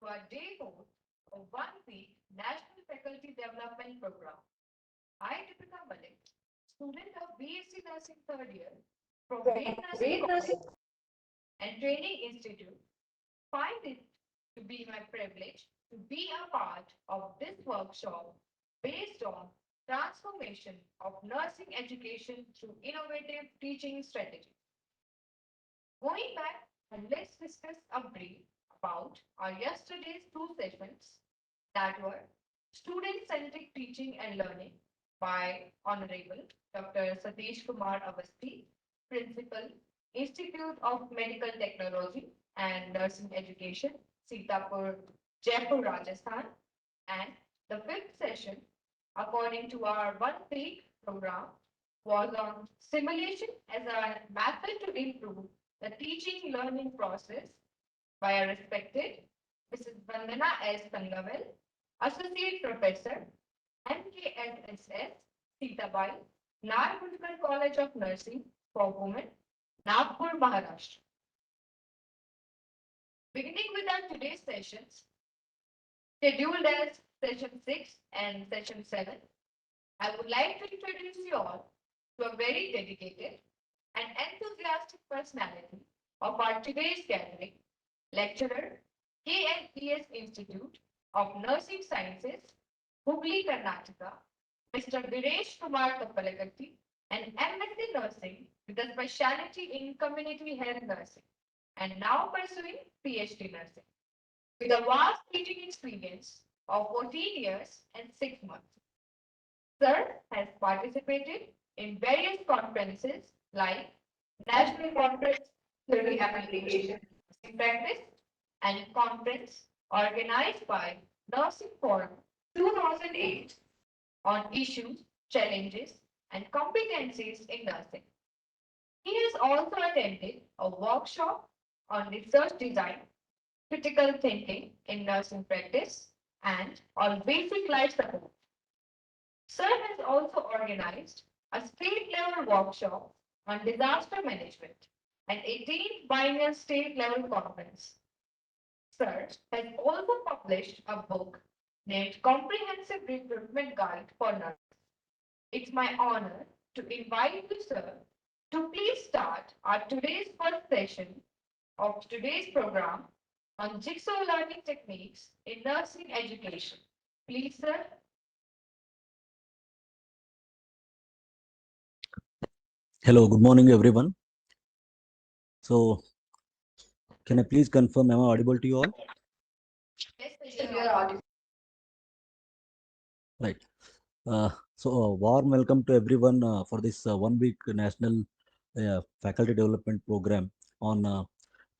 to our day 4 of 1 week National Faculty Development Program. I, Deepika Malik, student of BSc Nursing third year from Ved Nursing College and Training Institute, find it to be my privilege to be a part of this workshop based on transformation of nursing education through innovative teaching strategies. Going back, and let's discuss a brief about our yesterday's two sessions that were student-centric teaching and learning by Honorable Dr. Satish Kumar Avasti, Principal, Institute of Medical Technology and Nursing Education, Sitapur, Jaipur, Rajasthan, and the fifth session, according to our 1 week program, was on simulation as a method to improve the teaching learning process by our respected Mrs. Vandana S. Tangavel, Associate Professor, MKSSS, Sitabai, Nargundkar College of Nursing for Women, Nagpur, Maharashtra. Beginning with our today's sessions, scheduled as session 6 and session 7, I would like to introduce you all to a very dedicated and enthusiastic personality of our today's gathering, lecturer, KNPS Institute of Nursing Sciences, Hubli, Karnataka, Mr. Viresh Kumar Tappalagatti, an MSc Nursing with a specialty in community health nursing, and now pursuing PhD nursing, with a vast teaching experience of 14 years and 6 months. Sir has participated in various conferences like National Conference Theory Application in Practice and conference organized by Nursing Forum 2008 on issues, challenges, and competencies in nursing. He has also attended a workshop on research design, critical thinking in nursing practice, and on basic life support. Sir has also organized a state level workshop on disaster management and 18th biennial state level conference. Sir has also published a book named Comprehensive Recruitment Guide for Nurses. It's my honor to invite you, sir, to please start our today's first session of today's program on Jigsaw learning techniques in nursing education. Please, sir. Hello, good morning, everyone. So, can I please confirm, am I audible to you all? Yes, sir, you are audible. Right. Warm welcome to everyone for this 1 week national faculty development program on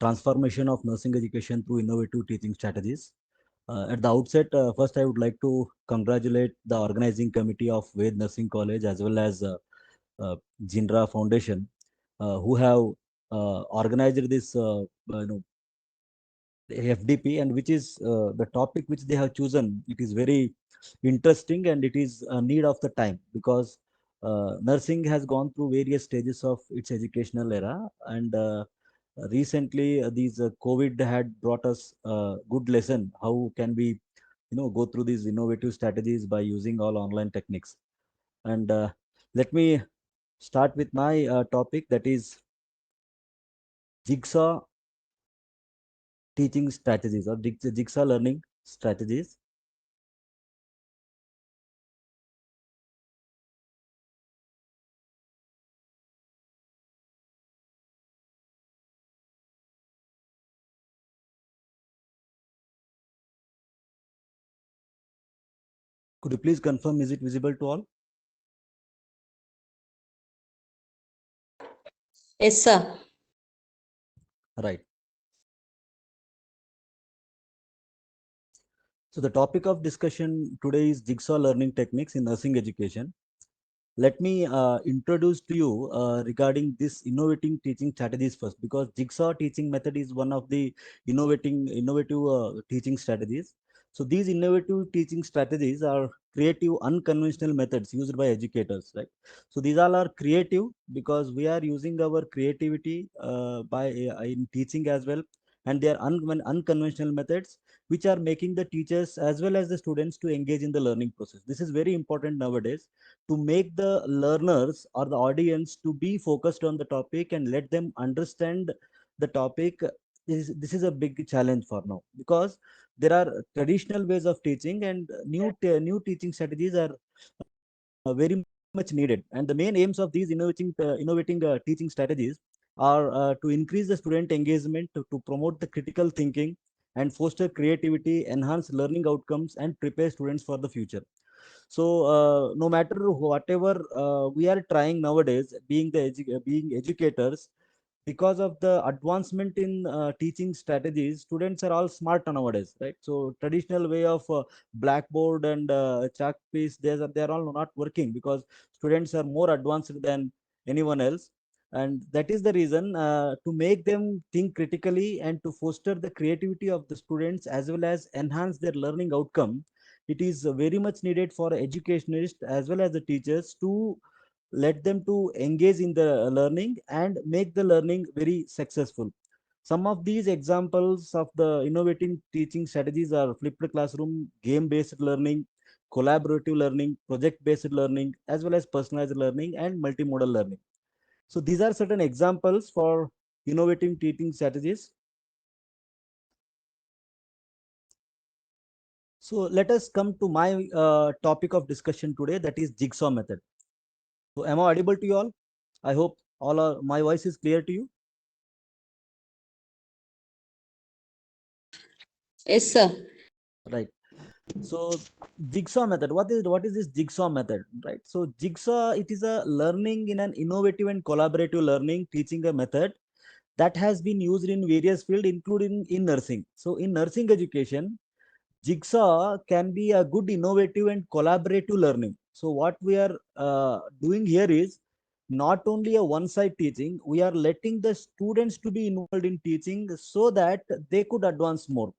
transformation of nursing education through innovative teaching strategies. At the outset, first I would like to congratulate the organizing committee of Ved Nursing College as well as Ginraf Foundation, who have organized this FDP, and which is the topic which they have chosen. It is very interesting and it is a need of the time, because nursing has gone through various stages of its educational era, and recently these COVID had brought us a good lesson. How can we go through these innovative strategies by using all online techniques? And let me start with my topic, that is jigsaw teaching strategies or jigsaw learning strategies. Could you please confirm, is it visible to all? Yes, sir. Right. So the topic of discussion today is jigsaw learning techniques in nursing education. Let me introduce to you regarding this innovating teaching strategies first, because jigsaw teaching method is one of the innovative teaching strategies. So these innovative teaching strategies are creative, unconventional methods used by educators, right? So these all are creative because we are using our creativity by in teaching as well, and they are unconventional methods which are making the teachers as well as the students to engage in the learning process. This is very important nowadays to make the learners or the audience to be focused on the topic and let them understand the topic. This is a big challenge for now, because there are traditional ways of teaching, and new teaching strategies are very much needed. And the main aims of these innovating teaching strategies are to increase the student engagement, to promote the critical thinking, and foster creativity, enhance learning outcomes, and prepare students for the future. So no matter whatever we are trying nowadays, being educators, because of the advancement in teaching strategies, students are all smart nowadays, right? So traditional way of blackboard and chalk piece, they're all not working, because students are more advanced than anyone else. And that is the reason, to make them think critically and to foster the creativity of the students as well as enhance their learning outcome, it is very much needed for educationists as well as the teachers to let them to engage in the learning and make the learning very successful. Some of these examples of the innovating teaching strategies are flipped classroom, game based learning, collaborative learning, project based learning, as well as personalized learning and multimodal learning. So these are certain examples for innovating teaching strategies. So let us come to my topic of discussion today, that is jigsaw method. So am I audible to you all? I hope my voice is clear to you. Yes, sir. Right. So jigsaw method. What is this jigsaw method? Right. So jigsaw, it is a learning in an innovative and collaborative learning teaching a method that has been used in various fields, including in nursing. So in nursing education, jigsaw can be a good innovative and collaborative learning. So what we are doing here is not only a one side teaching, we are letting the students to be involved in teaching so that they could advance more.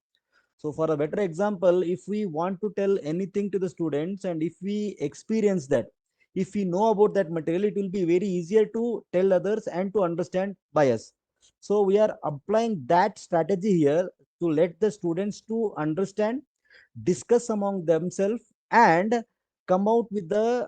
So for a better example, if we want to tell anything to the students and if we experience that, if we know about that material, it will be very easier to tell others and to understand by us. So we are applying that strategy here to let the students to understand, discuss among themselves, and come out with the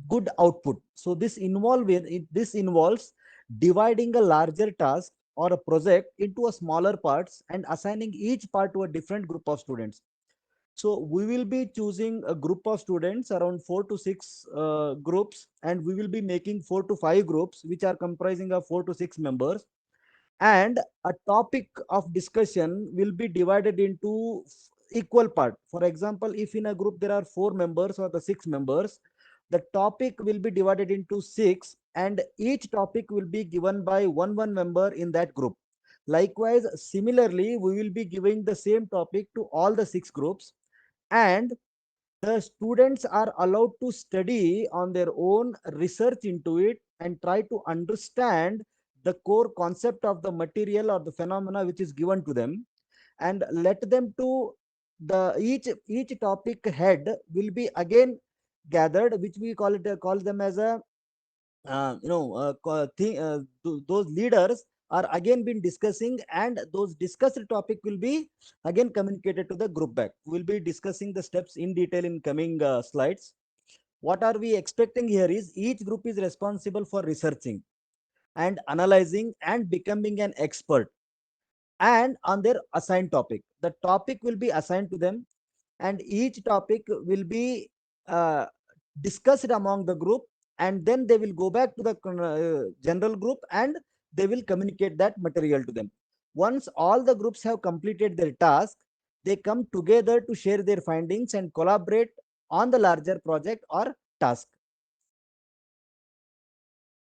good output. So this involves dividing a larger task or a project into a smaller parts and assigning each part to a different group of students. So we will be choosing a group of students around 4 to 6 groups, and we will be making 4 to 5 groups which are comprising of 4 to 6 members, and a topic of discussion will be divided into equal part. For example, if in a group there are 4 members or the 6 members, the topic will be divided into six, and each topic will be given by one member in that group. Likewise, similarly, we will be giving the same topic to all the 6 groups, and the students are allowed to study on their own, research into it, and try to understand the core concept of the material or the phenomena which is given to them, and let them to the each topic head will be again gathered, which we call them as a those leaders are again been discussing, and those discussed topic will be again communicated to the group back. We'll be discussing the steps in detail in coming slides. What are we expecting here is each group is responsible for researching and analyzing and becoming an expert, and on their assigned topic. The topic will be assigned to them, and each topic will be uh, discussed among the group, and then they will go back to the general group and they will communicate that material to them. Once all the groups have completed their task, they come together to share their findings and collaborate on the larger project or task.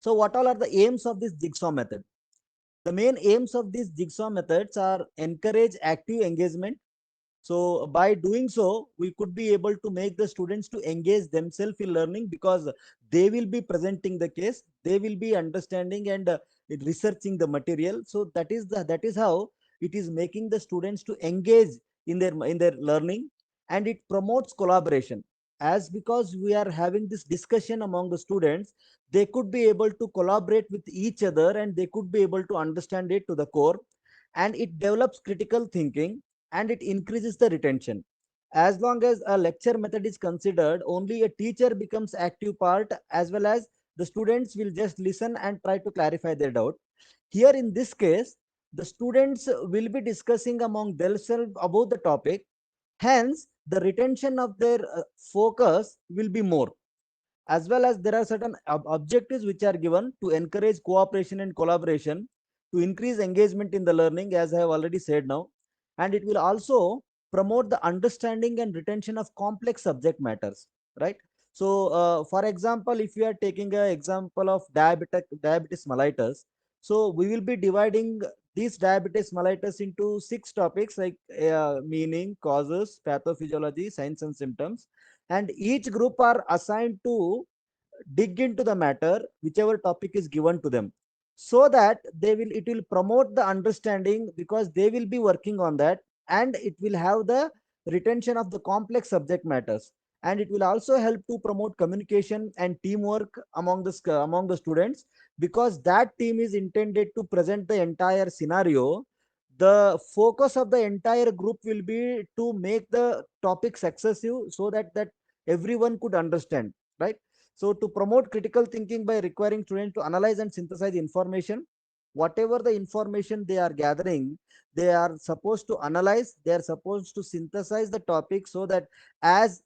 So what all are the aims of this jigsaw method? The main aims of these jigsaw methods are encourage active engagement. So by doing so, we could be able to make the students to engage themselves in learning, because they will be presenting the case, they will be understanding and researching the material. So that is how it is making the students to engage in their learning, and it promotes collaboration. As because we are having this discussion among the students, they could be able to collaborate with each other and they could be able to understand it to the core, and it develops critical thinking, and it increases the retention. As long as a lecture method is considered, only a teacher becomes active part, as well as the students will just listen and try to clarify their doubt. Here in this case, the students will be discussing among themselves about the topic. Hence, the retention of their focus will be more. As well as there are certain objectives which are given to encourage cooperation and collaboration, to increase engagement in the learning, as I have already said now. And it will also promote the understanding and retention of complex subject matters, right? So for example, if you are taking an example of diabetes mellitus, so we will be dividing these diabetes mellitus into 6 topics, like meaning, causes, pathophysiology, signs and symptoms. And each group are assigned to dig into the matter whichever topic is given to them, so that it will promote the understanding, because they will be working on that, and it will have the retention of the complex subject matters. And it will also help to promote communication and teamwork among the students, because that team is intended to present the entire scenario. The focus of the entire group will be to make the topic successive, so that everyone could understand, right? So to promote critical thinking by requiring students to analyze and synthesize information, whatever the information they are gathering, they are supposed to analyze, they are supposed to synthesize the topic, so that as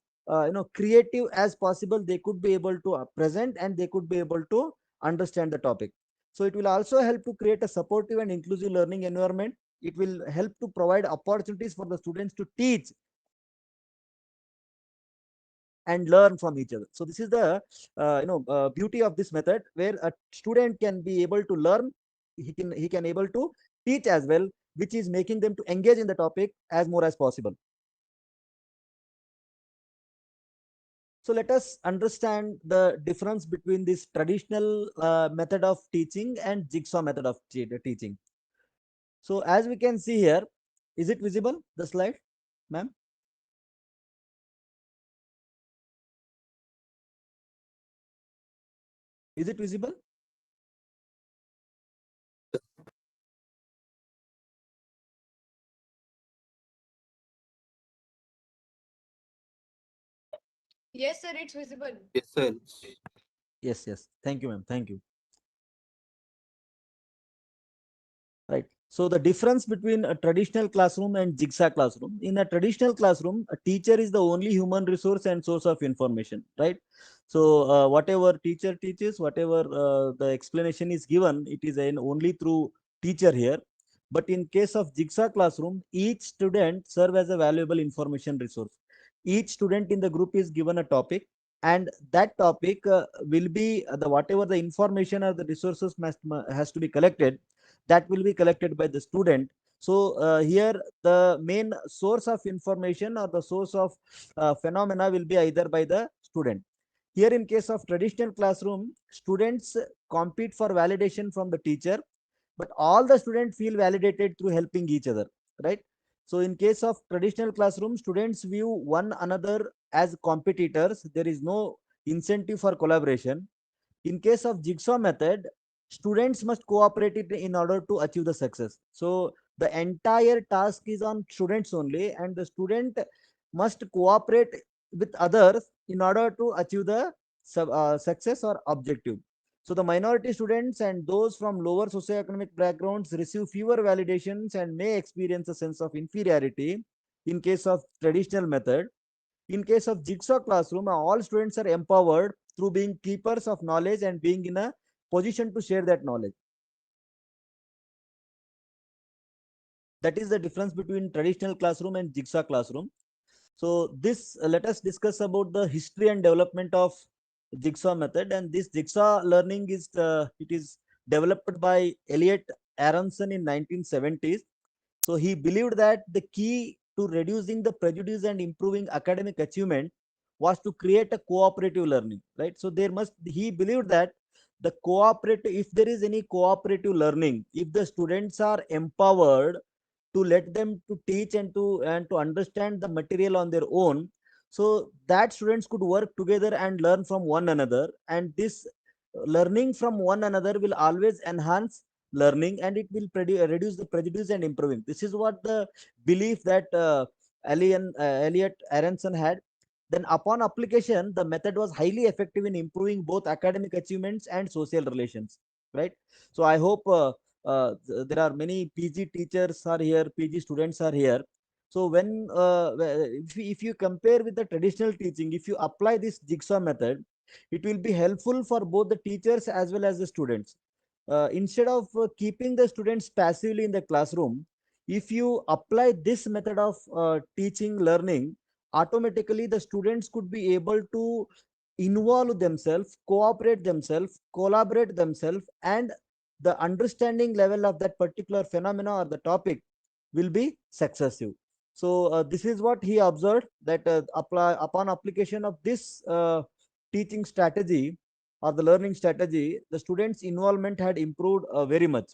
creative as possible, they could be able to present, and they could be able to understand the topic. So it will also help to create a supportive and inclusive learning environment. It will help to provide opportunities for the students to teach and learn from each other. So this is the beauty of this method, where a student can be able to learn, he can able to teach as well, which is making them to engage in the topic as more as possible. So let us understand the difference between this traditional method of teaching and jigsaw method of teaching. So as we can see here, is it visible, the slide, ma'am? Is it visible? Yes, sir, it's visible. Yes, sir. Yes, yes, thank you, ma'am, thank you. Right. So the difference between a traditional classroom and jigsaw classroom: in a traditional classroom, a teacher is the only human resource and source of information, right? So whatever teacher teaches, whatever the explanation is given, it is only through teacher here. But in case of jigsaw classroom, each student serve as a valuable information resource. Each student in the group is given a topic, and that topic will be the whatever the information or the resources has to be collected, that will be collected by the student. So here the main source of information or the source of phenomena will be either by the student. Here in case of traditional classroom, students compete for validation from the teacher, but all the students feel validated through helping each other, right? So in case of traditional classroom, students view one another as competitors. There is no incentive for collaboration. In case of jigsaw method, students must cooperate in order to achieve the success. So the entire task is on students only, and the student must cooperate with others in order to achieve the success or objective. So the minority students and those from lower socioeconomic backgrounds receive fewer validations and may experience a sense of inferiority in case of traditional method. In case of jigsaw classroom, all students are empowered through being keepers of knowledge and being in a position to share that knowledge. That is the difference between traditional classroom and jigsaw classroom. So this let us discuss about the history and development of jigsaw method. And this jigsaw learning is it is developed by Elliot Aronson in 1970s. So he believed that the key to reducing the prejudice and improving academic achievement was to create a cooperative learning, right? So he believed that the cooperative, if there is any cooperative learning, if the students are empowered to let them to teach and to understand the material on their own, so that students could work together and learn from one another, and this learning from one another will always enhance learning, and it will reduce the prejudice and improving. This is what the belief that Elliot Aronson had. Then, upon application, the method was highly effective in improving both academic achievements and social relations. Right. So, I hope there are many PG teachers are here, PG students are here. So, when if you compare with the traditional teaching, if you apply this jigsaw method, it will be helpful for both the teachers as well as the students. Instead of keeping the students passively in the classroom, if you apply this method of teaching learning, automatically the students could be able to involve themselves, cooperate themselves, collaborate themselves, and the understanding level of that particular phenomena or the topic will be successive. So this is what he observed, that apply upon application of this teaching strategy or the learning strategy, the students' involvement had improved very much.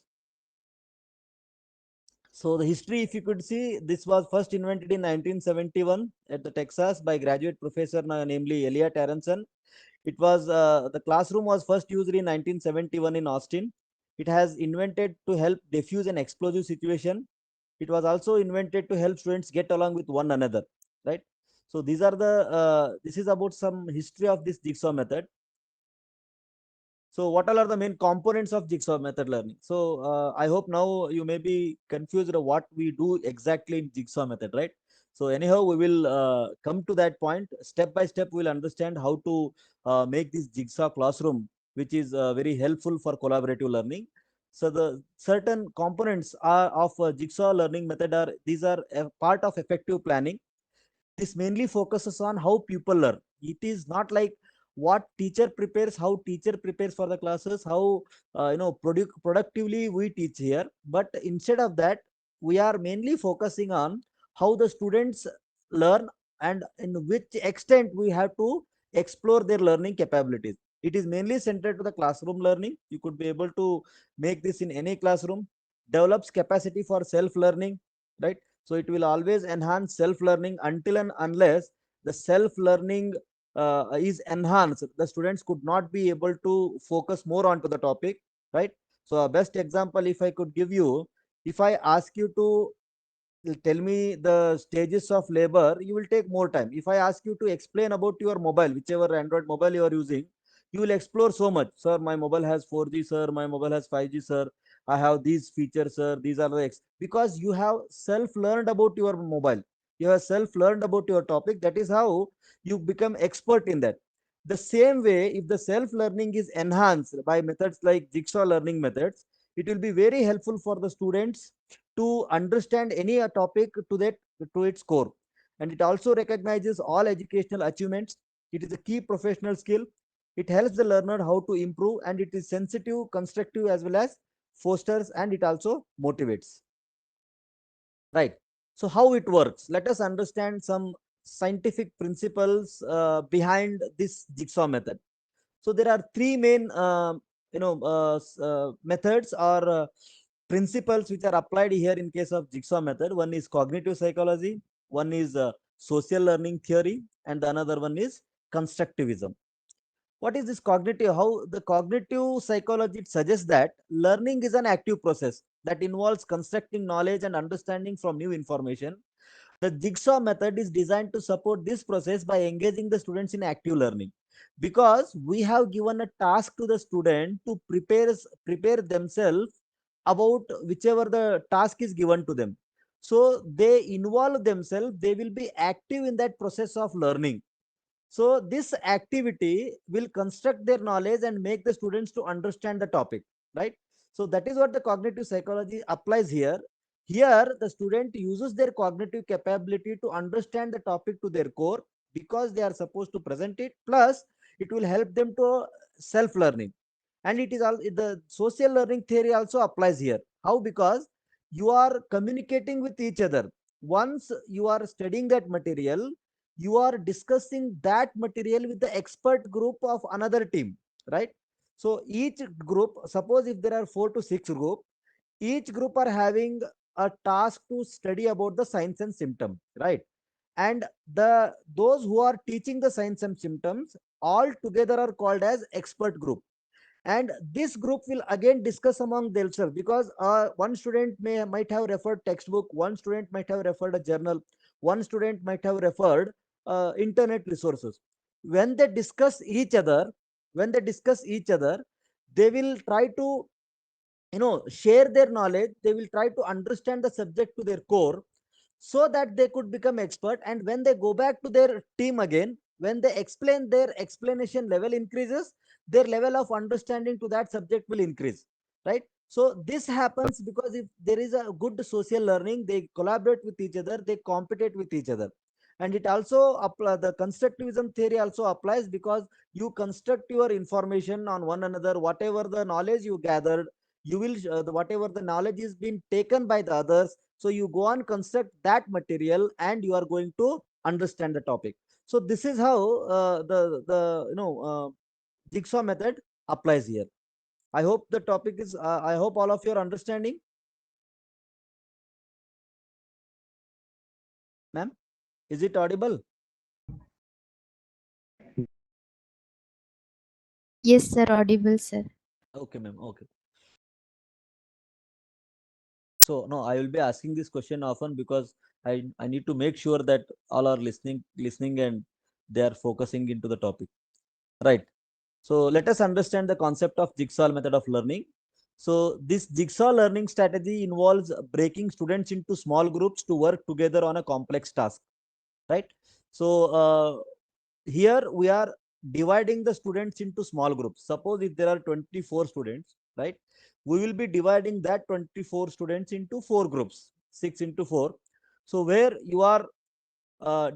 So the history, if you could see, this was first invented in 1971 at the Texas by graduate professor namely Elliot Aronson. It was the classroom was first used in 1971 in Austin. It has invented to help defuse an explosive situation. It was also invented to help students get along with one another. Right. So these are the this is about some history of this jigsaw method. So what all are the main components of jigsaw method learning? So I hope now you may be confused of what we do exactly in jigsaw method, right? So anyhow, we will come to that point. Step by step, we'll understand how to make this jigsaw classroom, which is very helpful for collaborative learning. So the certain components are of jigsaw learning method are, these are a part of effective planning. This mainly focuses on how people learn. It is not like what teacher prepares, how teacher prepares for the classes, how productively we teach here. But instead of that, we are mainly focusing on how the students learn and in which extent we have to explore their learning capabilities. It is mainly centered to the classroom learning. You could be able to make this in any classroom. Develops capacity for self learning, right? So it will always enhance self learning. Until and unless the self learning is enhanced, the students could not be able to focus more onto the topic, right? So a best example, if I could give you, if I ask you to tell me the stages of labor, you will take more time. If I ask you to explain about your mobile, whichever Android mobile you are using, you will explore so much. Sir, my mobile has 4G, sir, my mobile has 5G, sir, I have these features, sir, these are the because you have self learned about your mobile, you have self learned about your topic. That is how you become expert in that. The same way, if the self learning is enhanced by methods like jigsaw learning methods, it will be very helpful for the students to understand any topic to that, to its core. And it also recognizes all educational achievements. It is a key professional skill. It helps the learner how to improve, and it is sensitive, constructive, as well as fosters, and it also motivates, right? So how it works, let us understand some scientific principles behind this jigsaw method. So there are three main methods or principles which are applied here in case of jigsaw method. One is cognitive psychology, one is social learning theory, and the another one is constructivism. What is this cognitive? How the cognitive psychology suggests that learning is an active process that involves constructing knowledge and understanding from new information. The jigsaw method is designed to support this process by engaging the students in active learning, because we have given a task to the student to prepare themselves about whichever the task is given to them. So they involve themselves, they will be active in that process of learning. So this activity will construct their knowledge and make the students to understand the topic, right? So that is what the cognitive psychology applies here. Here, the student uses their cognitive capability to understand the topic to their core, because they are supposed to present it. Plus, it will help them to self-learning. And it is all the social learning theory also applies here. How? Because you are communicating with each other. Once you are studying that material, you are discussing that material with the expert group of another team, right? So each group, suppose if there are 4 to 6 group, each group are having a task to study about the signs and symptoms, right? And those who are teaching the signs and symptoms all together are called as expert group. and this group will again discuss among themselves, because one student might have referred textbook, one student might have referred a journal, one student might have referred internet resources. When they discuss each other, when they discuss each other, they will try to share their knowledge. They will try to understand the subject to their core, so that they could become expert. And when they go back to their team again, when they explain, their explanation level increases, their level of understanding to that subject will increase, right? So this happens because if there is a good social learning, they collaborate with each other, they compete with each other. And it also apply, the constructivism theory also applies, because you construct your information on one another. Whatever the knowledge you gathered, you will whatever the knowledge is being taken by the others, so you go and construct that material and you are going to understand the topic. So this is how the jigsaw method applies here. I hope the topic is I hope all of you are understanding, ma'am. Is it audible? Yes, sir. Audible, sir. Okay, ma'am. Okay. So no, I will be asking this question often, because I need to make sure that all are listening and they are focusing into the topic, right? So let us understand the concept of jigsaw method of learning. So this jigsaw learning strategy involves breaking students into small groups to work together on a complex task, right? So here we are dividing the students into small groups. Suppose if there are 24 students, right? We will be dividing that 24 students into four groups, 6 into 4. So where you are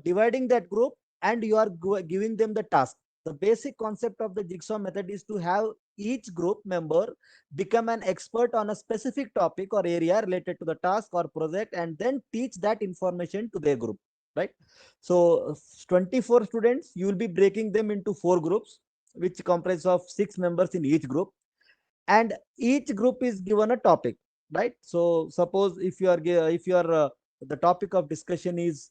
dividing that group and you are giving them the task. The basic concept of the jigsaw method is to have each group member become an expert on a specific topic or area related to the task or project, and then teach that information to their group, right? So 24 students, you will be breaking them into four groups, which comprise of 6 members in each group, and each group is given a topic, right? So suppose if you are if you are the topic of discussion is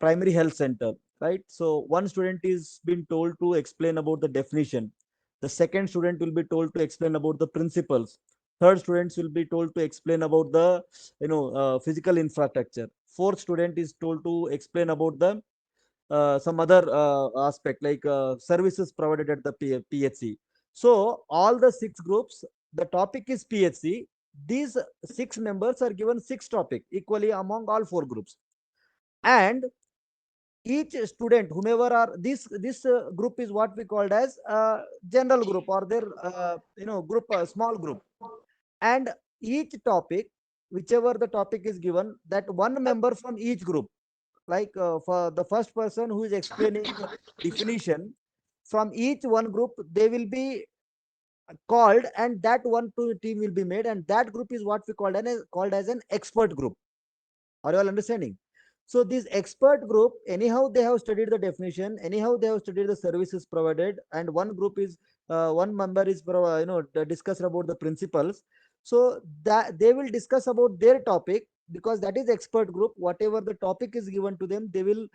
primary health center, right? So one student is been told to explain about the definition. The second student will be told to explain about the principles. Third students will be told to explain about the physical infrastructure. Fourth student is told to explain about the some other aspect like services provided at the PHC. So all the six groups, the topic is PHC. These 6 members are given six topic equally among all four groups, and each student, whomever are this group is what we called as general group, or their group, small group. And each topic, whichever the topic is given, that one member from each group, like for the first person who is explaining definition, from each one group they will be called, and that one to team will be made, and that group is what we called as an expert group. Are you all understanding? So this expert group, anyhow, they have studied the definition, anyhow, they have studied the services provided, and one group is one member is discuss about the principles. So that they will discuss about their topic, because that is expert group. Whatever the topic is given to them, they will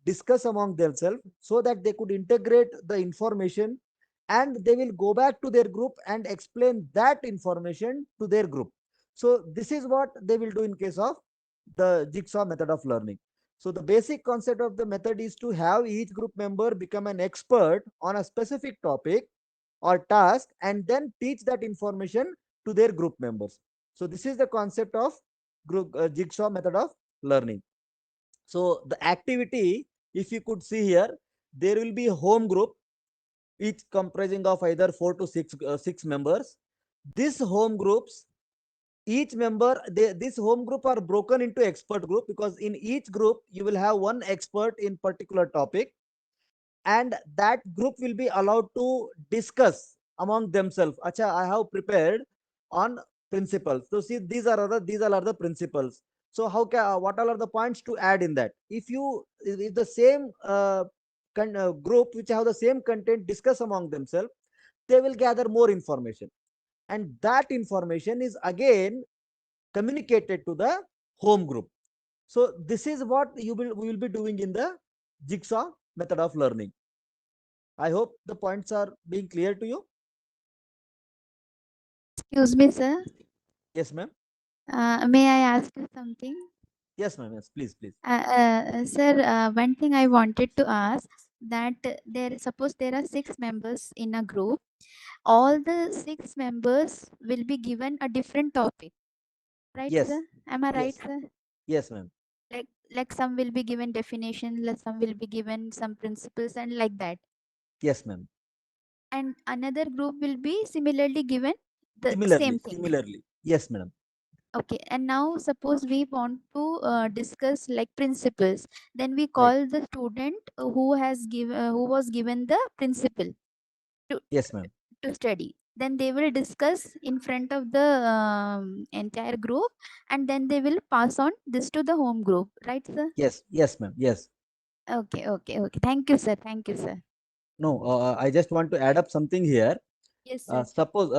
discuss among themselves, so that they could integrate the information, and they will go back to their group and explain that information to their group. So this is what they will do in case of the jigsaw method of learning. So the basic concept of the method is to have each group member become an expert on a specific topic or task, and then teach that information to their group members. So this is the concept of group jigsaw method of learning. So the activity, if you could see here, there will be a home group, each comprising of either 4 to 6 members. These home groups, each member, this home group are broken into expert group, because in each group you will have one expert in particular topic, and that group will be allowed to discuss among themselves. Acha, I have prepared on principles. So see, these are the principles. So what all are the points to add in that? If the same group which have the same content discuss among themselves, they will gather more information, and that information is again communicated to the home group. So this is what we will be doing in the jigsaw method of learning. I hope the points are being clear to you. Excuse me, sir. Yes, ma'am. May I ask you something? Yes, ma'am. Yes, please, please. Sir, one thing I wanted to ask that there suppose there are 6 members in a group. All the 6 members will be given a different topic, right, Yes, sir? Am I right, yes, sir? yes, ma'am. Like some will be given definition, like some will be given some principles, and like that. Yes, ma'am. And another group will be similarly given the Similarly, same thing. similarly. Yes, madam. Okay, and now suppose we want to discuss like principles, then we Right. call the student who was given the principle to Yes, ma'am. to study. Then they will discuss in front of the entire group, and then they will pass on this to the home group, right, sir? Yes, yes, ma'am. Yes. Okay, okay, okay. Thank you, sir. Thank you, sir. No, I just want to add up something here. Yes, sir. Suppose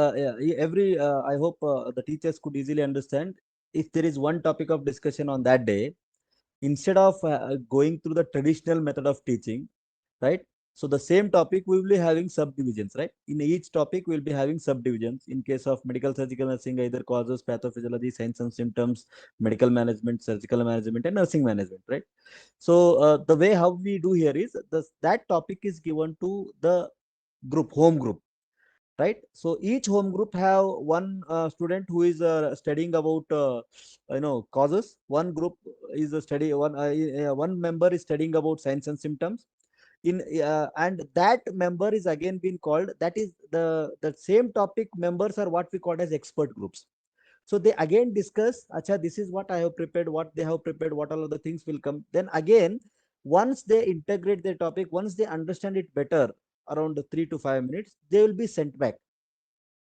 every, I hope the teachers could easily understand if there is one topic of discussion on that day, instead of going through the traditional method of teaching, right? So the same topic we will be having subdivisions, right? In each topic we'll be having subdivisions. In case of medical surgical nursing, either causes, pathophysiology, signs and symptoms, medical management, surgical management, and nursing management, right? So the way how we do here is that topic is given to the group, home group, right? So each home group have one student who is studying about causes. One group is a study one member is studying about signs and symptoms. In and that member is again being called, that is the same topic members are what we call as expert groups. So they again discuss, acha, this is what I have prepared, what they have prepared, what all of the things will come. Then again, once they integrate their topic, once they understand it better, around 3 to 5 minutes, they will be sent back.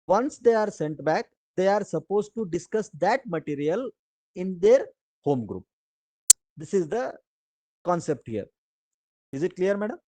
Once they are sent back, they are supposed to discuss that material in their home group. This is the concept here. Is it clear, madam?